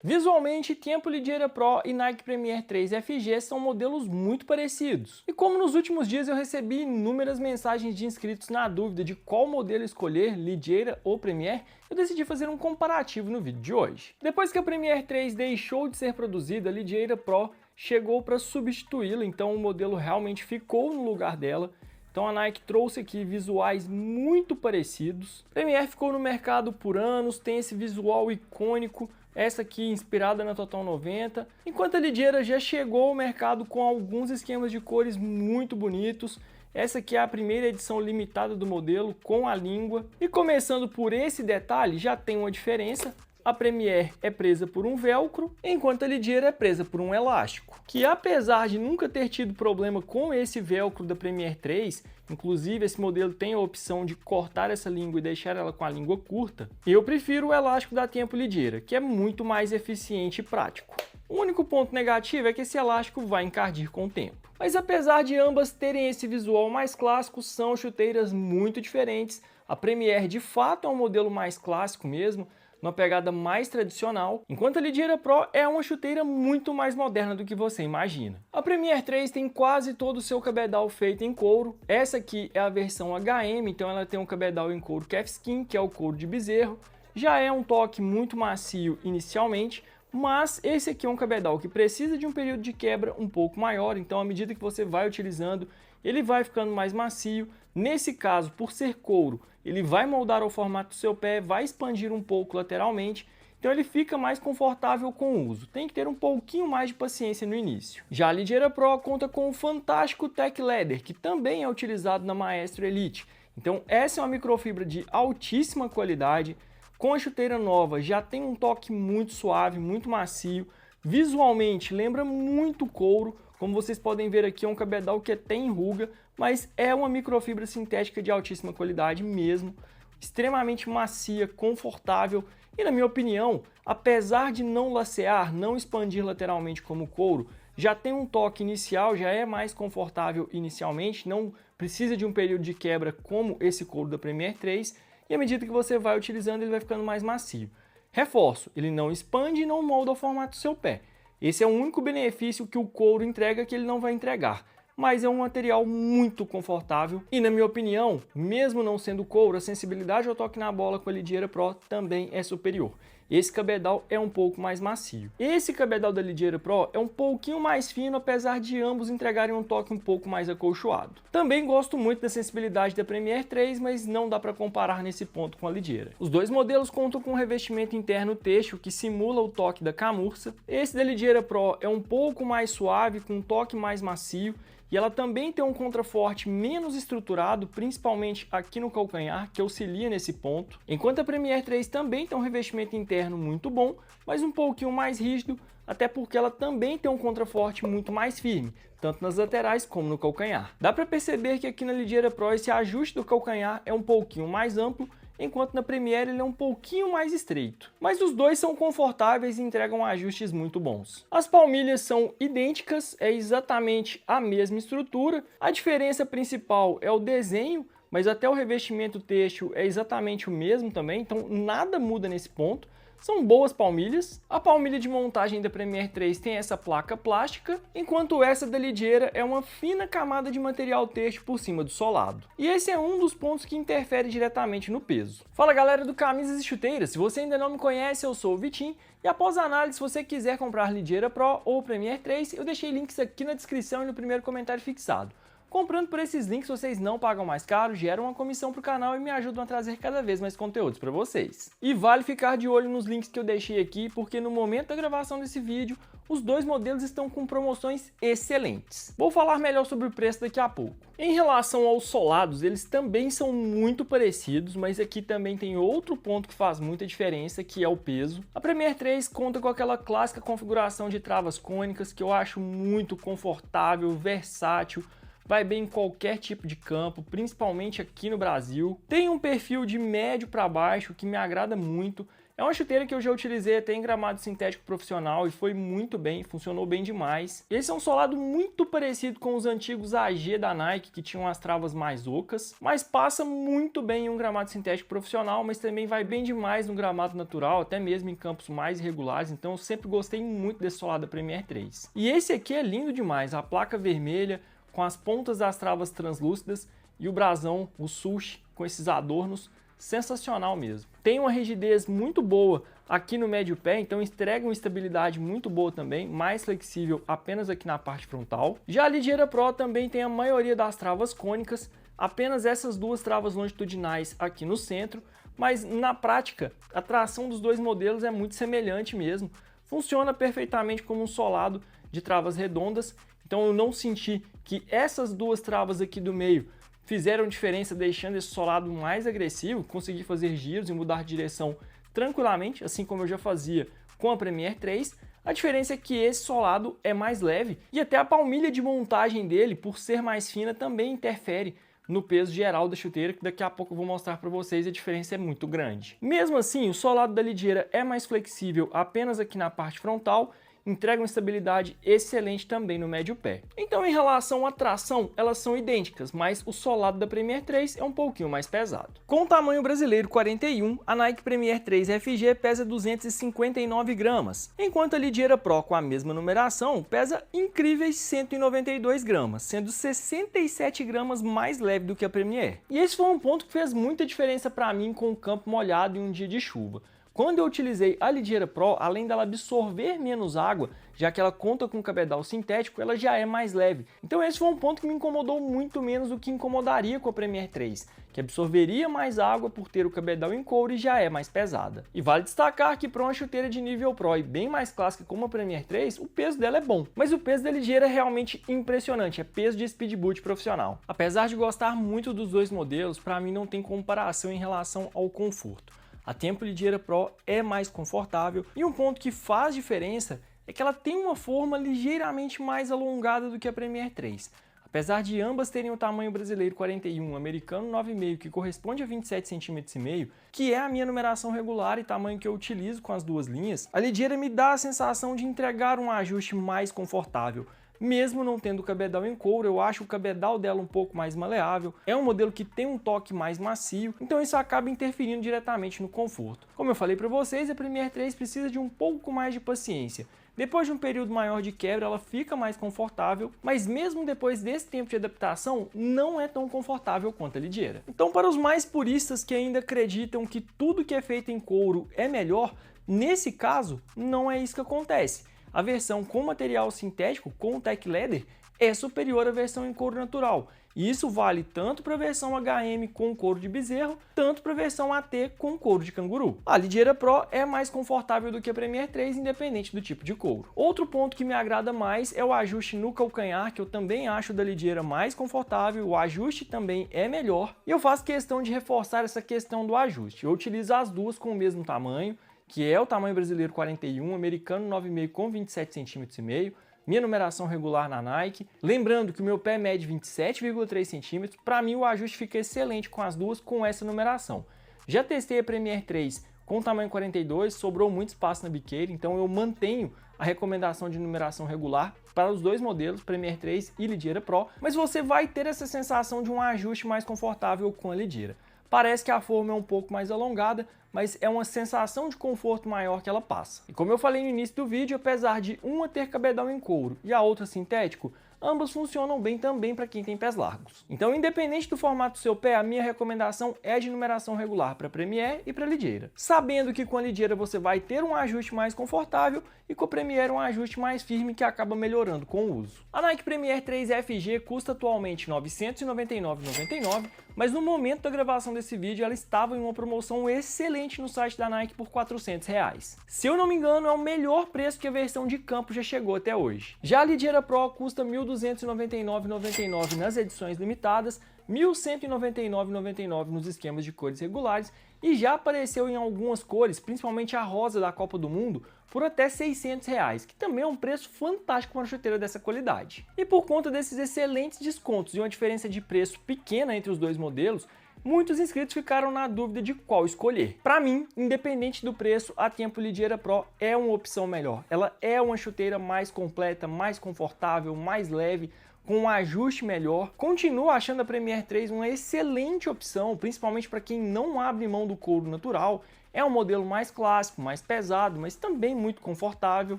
Visualmente, Tempo Ligeira Pro e Nike Premier 3 FG são modelos muito parecidos. E como nos últimos dias eu recebi inúmeras mensagens de inscritos na dúvida de qual modelo escolher, Ligeira ou Premier, eu decidi fazer um comparativo no vídeo de hoje. Depois que a Premier 3 deixou de ser produzida, a Ligeira Pro chegou para substituí-la, então o modelo realmente ficou no lugar dela. Então a Nike trouxe aqui visuais muito parecidos. A Premier ficou no mercado por anos, tem esse visual icônico, essa aqui inspirada na Total 90, enquanto a Ligeira já chegou ao mercado com alguns esquemas de cores muito bonitos. Essa aqui é a primeira edição limitada do modelo, com a língua. E começando por esse detalhe, já tem uma diferença. A Premier é presa por um velcro, enquanto a Ligeira é presa por um elástico. Que apesar de nunca ter tido problema com esse velcro da Premier 3, inclusive esse modelo tem a opção de cortar essa língua e deixar ela com a língua curta, eu prefiro o elástico da Tempo Ligeira, que é muito mais eficiente e prático. O único ponto negativo é que esse elástico vai encardir com o tempo. Mas apesar de ambas terem esse visual mais clássico, são chuteiras muito diferentes. A Premier de fato é um modelo mais clássico mesmo, uma pegada mais tradicional, enquanto a Ligeira Pro é uma chuteira muito mais moderna do que você imagina. A Premier 3 tem quase todo o seu cabedal feito em couro. Essa aqui é a versão HM, então ela tem um cabedal em couro calfskin, que é o couro de bezerro. Já é um toque muito macio inicialmente, mas esse aqui é um cabedal que precisa de um período de quebra um pouco maior, então à medida que você vai utilizando, ele vai ficando mais macio. Nesse caso, por ser couro, ele vai moldar ao formato do seu pé, vai expandir um pouco lateralmente, então ele fica mais confortável com o uso. Tem que ter um pouquinho mais de paciência no início. Já a Ligeira Pro conta com o fantástico Tech Leather, que também é utilizado na Maestro Elite. Então essa é uma microfibra de altíssima qualidade. Com a chuteira nova já tem um toque muito suave, muito macio. Visualmente lembra muito couro. Como vocês podem ver aqui, é um cabedal que tem ruga, mas é uma microfibra sintética de altíssima qualidade mesmo, extremamente macia, confortável e, na minha opinião, apesar de não lacear, não expandir lateralmente como o couro, já tem um toque inicial, já é mais confortável inicialmente, não precisa de um período de quebra como esse couro da Premier 3, e à medida que você vai utilizando ele vai ficando mais macio. Reforço, ele não expande e não molda ao formato do seu pé. Esse é o único benefício que o couro entrega que ele não vai entregar, mas é um material muito confortável e, na minha opinião, mesmo não sendo couro, a sensibilidade ao toque na bola com a Ligeira Pro também é superior. Esse cabedal é um pouco mais macio. Esse cabedal da Ligeira Pro é um pouquinho mais fino, apesar de ambos entregarem um toque um pouco mais acolchoado. Também gosto muito da sensibilidade da Premier 3, mas não dá para comparar nesse ponto com a Ligeira. Os dois modelos contam com um revestimento interno têxtil que simula o toque da camurça. Esse da Ligeira Pro é um pouco mais suave, com um toque mais macio, e ela também tem um contraforte menos estruturado, principalmente aqui no calcanhar, que auxilia nesse ponto. Enquanto a Premier 3 também tem um revestimento interno muito bom, mas um pouquinho mais rígido, até porque ela também tem um contraforte muito mais firme, tanto nas laterais como no calcanhar. Dá para perceber que aqui na Ligeira Pro esse ajuste do calcanhar é um pouquinho mais amplo, enquanto na Premier ele é um pouquinho mais estreito. Mas os dois são confortáveis e entregam ajustes muito bons. As palmilhas são idênticas, é exatamente a mesma estrutura. A diferença principal é o desenho, mas até o revestimento têxtil é exatamente o mesmo também, então nada muda nesse ponto. São boas palmilhas. A palmilha de montagem da Premier 3 tem essa placa plástica, enquanto essa da Ligeira é uma fina camada de material têxtil por cima do solado. E esse é um dos pontos que interfere diretamente no peso. Fala galera do Camisas e Chuteiras, se você ainda não me conhece, eu sou o Vitinho, e após a análise, se você quiser comprar Ligeira Pro ou Premier 3, eu deixei links aqui na descrição e no primeiro comentário fixado. Comprando por esses links, vocês não pagam mais caro, geram uma comissão para o canal e me ajudam a trazer cada vez mais conteúdos para vocês. E vale ficar de olho nos links que eu deixei aqui, porque no momento da gravação desse vídeo, os dois modelos estão com promoções excelentes. Vou falar melhor sobre o preço daqui a pouco. Em relação aos solados, eles também são muito parecidos, mas aqui também tem outro ponto que faz muita diferença, que é o peso. A Premier 3 conta com aquela clássica configuração de travas cônicas que eu acho muito confortável, versátil, vai bem em qualquer tipo de campo, principalmente aqui no Brasil. Tem um perfil de médio para baixo que me agrada muito. É uma chuteira que eu já utilizei até em gramado sintético profissional e foi muito bem, funcionou bem demais. Esse é um solado muito parecido com os antigos AG da Nike, que tinham as travas mais ocas, mas passa muito bem em um gramado sintético profissional, mas também vai bem demais no gramado natural, até mesmo em campos mais irregulares, então eu sempre gostei muito desse solado da Premier 3. E esse aqui é lindo demais, a placa vermelha, com as pontas das travas translúcidas e o brasão, o sushi, com esses adornos, sensacional mesmo. Tem uma rigidez muito boa aqui no médio pé, então entrega uma estabilidade muito boa também, mais flexível apenas aqui na parte frontal. Já a Ligeira Pro também tem a maioria das travas cônicas, apenas essas duas travas longitudinais aqui no centro, mas na prática a tração dos dois modelos é muito semelhante mesmo. Funciona perfeitamente como um solado de travas redondas, então eu não senti que essas duas travas aqui do meio fizeram diferença, deixando esse solado mais agressivo, consegui fazer giros e mudar de direção tranquilamente, assim como eu já fazia com a Premier 3. A diferença é que esse solado é mais leve e até a palmilha de montagem dele, por ser mais fina, também interfere no peso geral da chuteira, que daqui a pouco eu vou mostrar para vocês, a diferença é muito grande. Mesmo assim, o solado da Ligeira é mais flexível apenas aqui na parte frontal, entrega uma estabilidade excelente também no médio pé. Então, em relação à tração, elas são idênticas, mas o solado da Premier 3 é um pouquinho mais pesado. Com o tamanho brasileiro 41, a Nike Premier 3 FG pesa 259 gramas, enquanto a Ligeira Pro com a mesma numeração pesa incríveis 192 gramas, sendo 67 gramas mais leve do que a Premier. E esse foi um ponto que fez muita diferença para mim com o campo molhado em um dia de chuva. Quando eu utilizei a Ligeira Pro, além dela absorver menos água, já que ela conta com cabedal sintético, ela já é mais leve. Então esse foi um ponto que me incomodou muito menos do que incomodaria com a Premier 3, que absorveria mais água por ter o cabedal em couro e já é mais pesada. E vale destacar que para uma chuteira de nível Pro e bem mais clássica como a Premier 3, o peso dela é bom. Mas o peso da Ligeira é realmente impressionante, é peso de speed boot profissional. Apesar de gostar muito dos dois modelos, para mim não tem comparação em relação ao conforto. A Tempo Ligeira Pro é mais confortável e um ponto que faz diferença é que ela tem uma forma ligeiramente mais alongada do que a Premier 3. Apesar de ambas terem o tamanho brasileiro 41, americano 9,5, que corresponde a 27 cm e meio, que é a minha numeração regular e tamanho que eu utilizo com as duas linhas, a Ligeira me dá a sensação de entregar um ajuste mais confortável. Mesmo não tendo o cabedal em couro, eu acho o cabedal dela um pouco mais maleável, é um modelo que tem um toque mais macio, então isso acaba interferindo diretamente no conforto. Como eu falei para vocês, a Premier 3 precisa de um pouco mais de paciência. Depois de um período maior de quebra, ela fica mais confortável, mas mesmo depois desse tempo de adaptação, não é tão confortável quanto a Ligeira. Então, para os mais puristas que ainda acreditam que tudo que é feito em couro é melhor, nesse caso, não é isso que acontece. A versão com material sintético, com o Tech Leather, é superior à versão em couro natural. E isso vale tanto para a versão HM com couro de bezerro, tanto para a versão AT com couro de canguru. A Ligeira Pro é mais confortável do que a Premier 3, independente do tipo de couro. Outro ponto que me agrada mais é o ajuste no calcanhar, que eu também acho da Ligeira mais confortável, o ajuste também é melhor. E eu faço questão de reforçar essa questão do ajuste. Eu utilizo as duas com o mesmo tamanho, que é o tamanho brasileiro 41, americano 9,5 com 27 cm e meio, minha numeração regular na Nike. Lembrando que o meu pé mede 27,3 cm, para mim o ajuste fica excelente com as duas com essa numeração. Já testei a Premier 3 com tamanho 42, sobrou muito espaço na biqueira, então eu mantenho a recomendação de numeração regular para os dois modelos, Premier 3 e Ligeira Pro, mas você vai ter essa sensação de um ajuste mais confortável com a Ligeira. Parece que a forma é um pouco mais alongada, mas é uma sensação de conforto maior que ela passa. E como eu falei no início do vídeo, apesar de uma ter cabedal em couro e a outra sintético, ambas funcionam bem também para quem tem pés largos. Então, independente do formato do seu pé, a minha recomendação é de numeração regular para Premier e para Ligeira. Sabendo que com a Ligeira você vai ter um ajuste mais confortável e com a Premier um ajuste mais firme que acaba melhorando com o uso. A Nike Premier 3 FG custa atualmente R$ 999,99, mas no momento da gravação desse vídeo ela estava em uma promoção excelente no site da Nike por R$ 400. Se eu não me engano, é o melhor preço que a versão de campo já chegou até hoje. Já a Ligeira Pro custa R$ 1.299,99 nas edições limitadas, R$ 1.199,99 nos esquemas de cores regulares e já apareceu em algumas cores, principalmente a rosa da Copa do Mundo, por até R$ 600, que também é um preço fantástico para uma chuteira dessa qualidade. E por conta desses excelentes descontos e uma diferença de preço pequena entre os dois modelos, muitos inscritos ficaram na dúvida de qual escolher. Para mim, independente do preço, a Tempo Ligeira Pro é uma opção melhor. Ela é uma chuteira mais completa, mais confortável, mais leve, com um ajuste melhor. Continuo achando a Premier 3 uma excelente opção, principalmente para quem não abre mão do couro natural. É um modelo mais clássico, mais pesado, mas também muito confortável.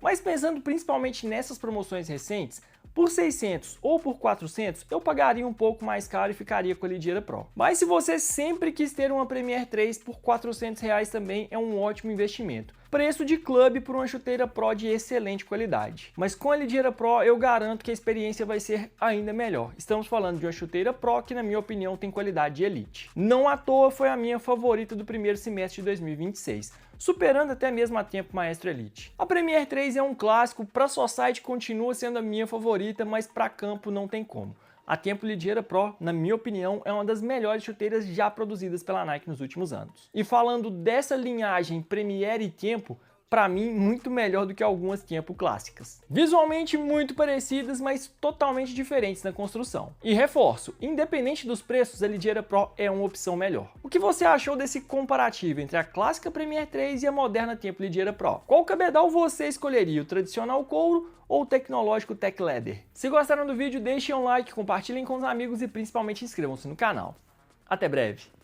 Mas pensando principalmente nessas promoções recentes, por 600 ou por 400, eu pagaria um pouco mais caro e ficaria com a Ligeira Pro. Mas se você sempre quis ter uma Premier 3, por R$400 também é um ótimo investimento. Preço de clube por uma chuteira Pro de excelente qualidade. Mas com a Ligeira Pro eu garanto que a experiência vai ser ainda melhor. Estamos falando de uma chuteira Pro que, na minha opinião, tem qualidade de elite. Não à toa foi a minha favorita do primeiro semestre de 2026, superando até mesmo a Tempo Maestro Elite. A Premier 3 é um clássico, para society continua sendo a minha favorita, mas para campo não tem como. A Tempo Ligeira Pro, na minha opinião, é uma das melhores chuteiras já produzidas pela Nike nos últimos anos. E falando dessa linhagem Premier e Tempo, para mim, muito melhor do que algumas Tempo clássicas. Visualmente muito parecidas, mas totalmente diferentes na construção. E reforço, independente dos preços, a Ligeira Pro é uma opção melhor. O que você achou desse comparativo entre a clássica Premier 3 e a moderna Tempo Ligeira Pro? Qual cabedal você escolheria, o tradicional couro ou o tecnológico Tech Leather? Se gostaram do vídeo, deixem um like, compartilhem com os amigos e principalmente inscrevam-se no canal. Até breve!